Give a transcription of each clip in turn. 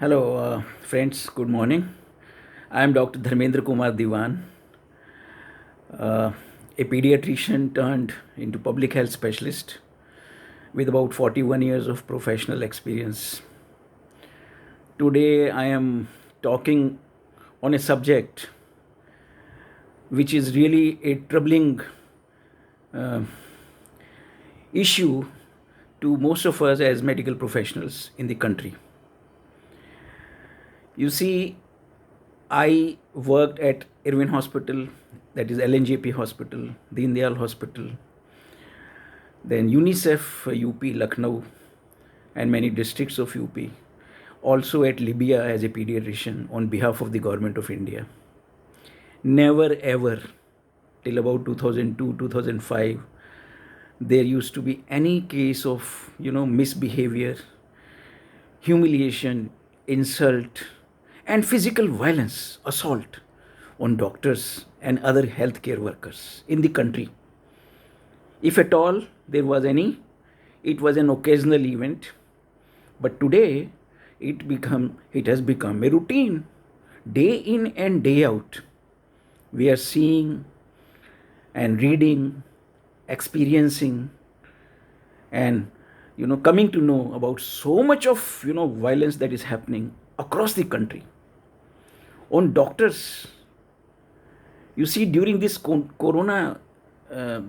Hello, friends. Good morning. I am Dr. Dharmendra Kumar Diwan, uh, a pediatrician turned into public health specialist with about 41 years of professional experience. Today, I am talking on a subject which is really a troubling uh, issue to most of us as medical professionals in the country. You see, I worked at Irvin Hospital, that is LNJP Hospital, Deen Dayal Hospital, then UNICEF UP Lucknow, and many districts of UP. Also at Libya as a pediatrician on behalf of the government of India. Never ever, till about 2002, 2005, there used to be any case of misbehavior, humiliation, insult, and physical violence, assault on doctors and other healthcare workers in the country. If at all there was any, it was an occasional event. But today it has become a routine. Day in and day out, we are seeing and reading, experiencing, and coming to know about so much of violence that is happening across the country on doctors. You see, during this corona uh,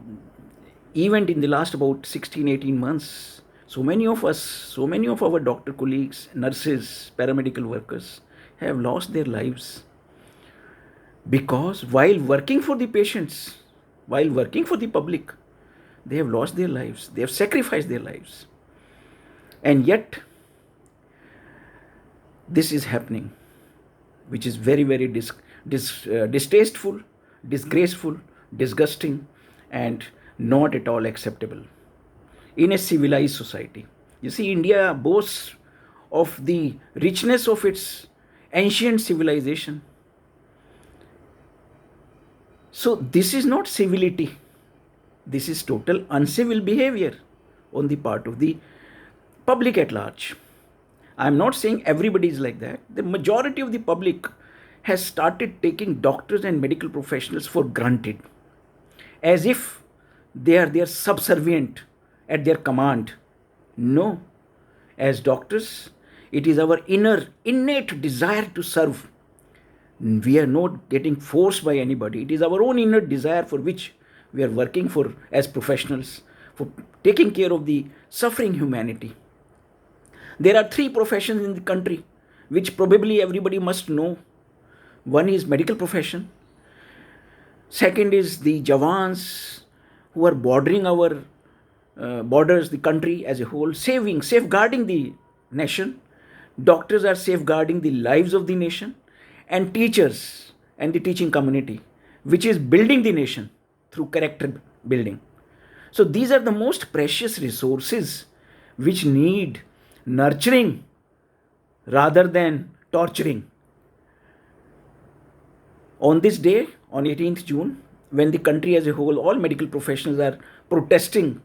event in the last about 16, 18 months, so many of us, so many of our doctor colleagues, nurses, paramedical workers have lost their lives because while working for the patients, while working for the public, they have lost their lives, they have sacrificed their lives. And yet, this is happening, which is very, very distasteful, disgraceful, disgusting, and not at all acceptable in a civilized society. You see, India boasts of the richness of its ancient civilization. So, this is not civility, this is total uncivil behavior on the part of the public at large. I'm not saying everybody is like that. The majority of the public has started taking doctors and medical professionals for granted, as if they are their subservient at their command. No, as doctors, it is our innate desire to serve. We are not getting forced by anybody. It is our own inner desire for which we are working for as professionals, for taking care of the suffering humanity. There are three professions in the country which probably everybody must know. One is medical profession. Second is the Jawans who are bordering our borders, the country as a whole, safeguarding the nation. Doctors are safeguarding the lives of the nation, and teachers and the teaching community, which is building the nation through character building. So these are the most precious resources which need nurturing rather than torturing. On this day, on 18th June, when the country as a whole, all medical professionals are protesting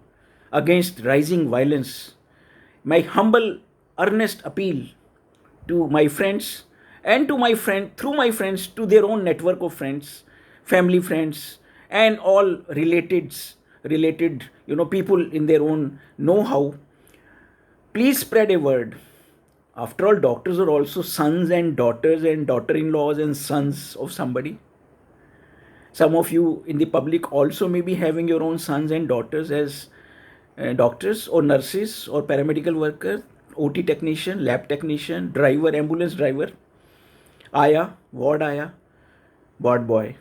against rising violence, my humble, earnest appeal to my friends and to my friend, through my friends, to their own network of friends, family friends, and all related people in their own know-how, please spread a word. After all, doctors are also sons and daughters and daughter-in-laws and sons of somebody. Some of you in the public also may be having your own sons and daughters as doctors or nurses or paramedical worker, OT technician, lab technician, driver, ambulance driver, Aya, ward boy.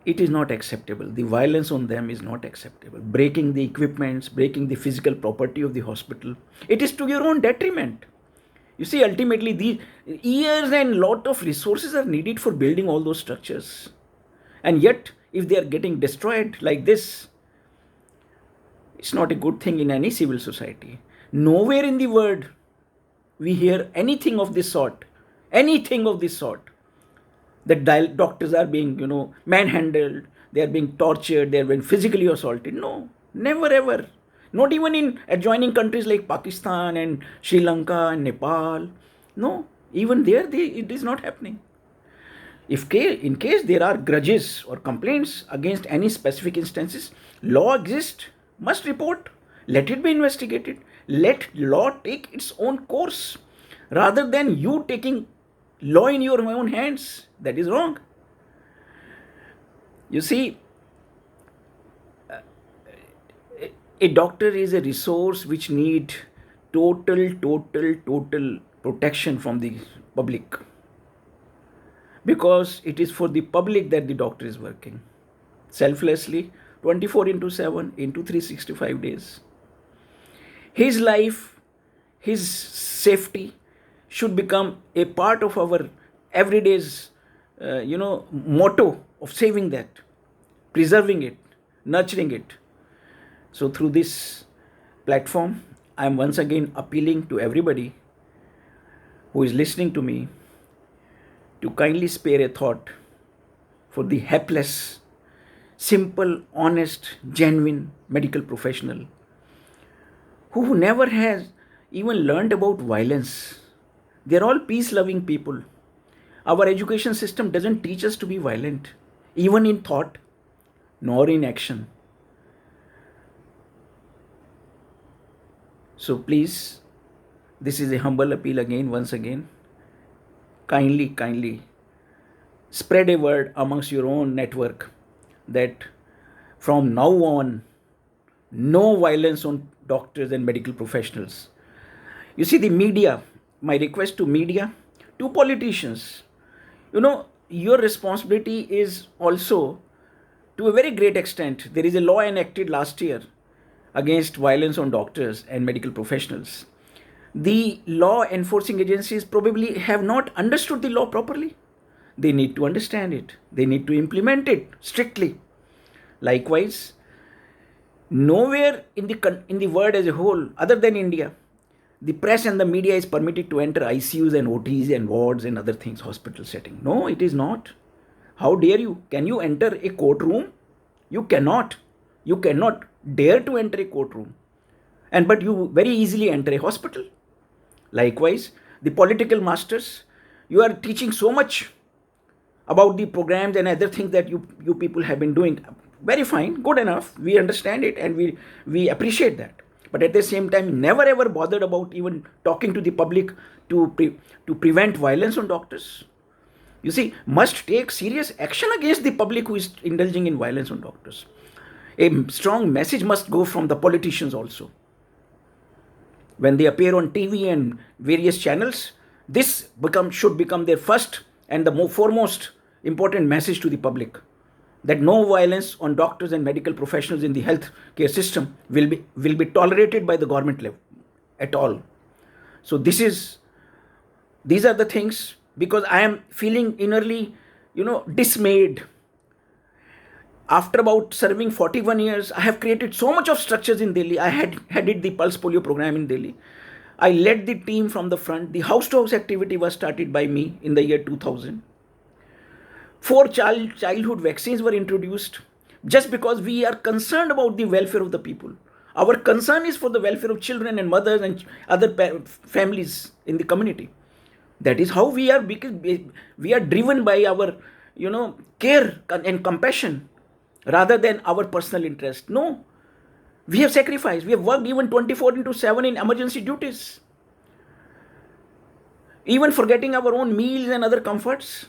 It is not acceptable. The violence on them is not acceptable. Breaking the equipments, breaking the physical property of the hospital, it is to your own detriment. You see, ultimately, the years and lot of resources are needed for building all those structures. And yet, if they are getting destroyed like this, it's not a good thing in any civil society. Nowhere in the world we hear anything of this sort. Anything of this sort. That doctors are being, manhandled, they are being tortured, they are being physically assaulted. No, never ever. Not even in adjoining countries like Pakistan and Sri Lanka and Nepal. No, even there it is not happening. In case there are grudges or complaints against any specific instances, law exists, must report, let it be investigated, let law take its own course, rather than you taking law in your own hands. That is wrong. You see, a doctor is a resource which need total protection from the public, because it is for the public that the doctor is working selflessly 24 into 7 into 365 days. His life, his safety should become a part of our everyday's motto of saving that, preserving it, nurturing it. So through this platform, I am once again appealing to everybody who is listening to me to kindly spare a thought for the helpless, simple, honest, genuine medical professional who never has even learned about violence. They're all peace-loving people. Our education system doesn't teach us to be violent, even in thought, nor in action. So please, this is a humble appeal again, once again. Kindly spread a word amongst your own network that from now on, no violence on doctors and medical professionals. You see, the media, my request to media, to politicians, your responsibility is also, to a very great extent, there is a law enacted last year against violence on doctors and medical professionals. The law enforcing agencies probably have not understood the law properly. They need to understand it. They need to implement it strictly. Likewise, nowhere in the world as a whole, other than India, the press and the media is permitted to enter ICUs and OTs and wards and other things, hospital setting. No, it is not. How dare you? Can you enter a courtroom? You cannot. You cannot dare to enter a courtroom. But you very easily enter a hospital. Likewise, the political masters, you are teaching so much about the programs and other things that you people have been doing. Very fine, good enough. We understand it and we appreciate that. But at the same time, never ever bothered about even talking to the public to prevent violence on doctors. You see, must take serious action against the public who is indulging in violence on doctors. A strong message must go from the politicians also. When they appear on TV and various channels, this should become their first and the foremost important message to the public, that no violence on doctors and medical professionals in the health care system will be tolerated by the government level at all. So these are the things, because I am feeling innerly, dismayed. After about serving 41 years, I have created so much of structures in Delhi. I had headed the Pulse Polio program in Delhi. I led the team from the front. The house-to-house activity was started by me in the year 2000. 4 childhood vaccines were introduced just because we are concerned about the welfare of the people. Our concern is for the welfare of children and mothers and other families in the community. That is how we are, because we are driven by our, care and compassion rather than our personal interest. No, we have sacrificed. We have worked even 24 into 7 in emergency duties, even forgetting our own meals and other comforts.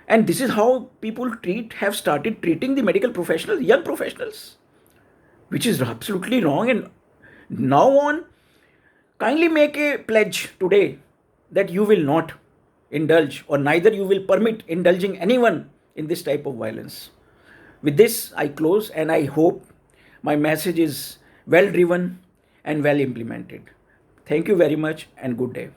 And this is how people have started treating the medical professionals, young professionals, which is absolutely wrong. And now on, kindly make a pledge today that you will not indulge, or neither you will permit indulging anyone in this type of violence. With this, I close, and I hope my message is well driven and well implemented. Thank you very much, and good day.